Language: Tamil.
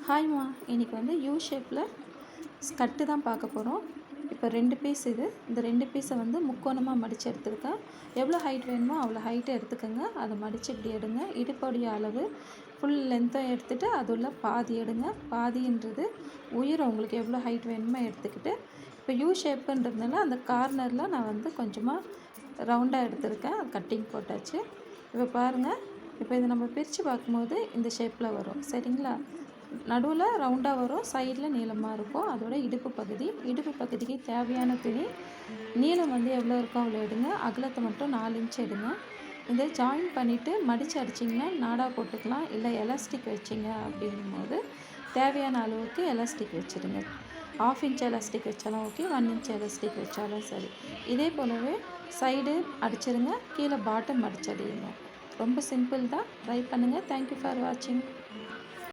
ஹாய்மா, இன்றைக்கி வந்து யூ ஷேப்பில் ஸ்கர்ட்டு தான் பார்க்க போகிறோம். இப்போ 2 பீஸ் இது. இந்த 2 பீஸை வந்து முக்கோணமாக மடித்து எடுத்துருக்கேன். எவ்வளோ ஹைட் வேணுமோ அவ்வளோ ஹைட்டை எடுத்துக்கோங்க. அதை மடித்து இப்படி எடுங்க. இடுப்போடைய அளவு ஃபுல் லென்த்தும் எடுத்துகிட்டு அது உள்ள பாதி எடுங்க. பாதின்றது உயரம் உங்களுக்கு எவ்வளோ ஹைட் வேணுமோ எடுத்துக்கிட்டு, இப்போ யூ ஷேப்புன்றதுனால அந்த கார்னரில் நான் வந்து கொஞ்சமாக ரவுண்டாக எடுத்திருக்கேன். கட்டிங் போட்டாச்சு. இப்போ பாருங்கள், இப்போ இதை நம்ம பிரித்து பார்க்கும்போது இந்த ஷேப்பில் வரும். சரிங்களா? நடுவில் ரவுண்டாக வரும், சைடில் நீளமாக இருக்கும். அதோட இடுப்பு பகுதிக்கு தேவையான துணி நீளம் வந்து எவ்வளோ இருக்கோ அவ்வளோ எடுங்க. அகலத்தை மட்டும் 4 இன்ச் எடுங்க. இதை ஜாயின் பண்ணிவிட்டு மடித்து அடிச்சிங்கன்னா நாடா போட்டுக்கலாம். இல்லை எலாஸ்டிக் வச்சிங்க அப்படிங்கும்போது தேவையான அளவுக்கு எலாஸ்டிக் வச்சுடுங்க. 1/2 இன்ச் எலாஸ்டிக் வச்சாலும் ஓகே, 1 இன்ச் எலாஸ்டிக் வச்சாலும் சரி. இதே போலவே சைடு அடிச்சிடுங்க, கீழே பாட்டம் அடிச்சடிங்க. ரொம்ப சிம்பிள் தான். ட்ரை பண்ணுங்கள். தேங்க்யூ ஃபார் வாட்சிங்.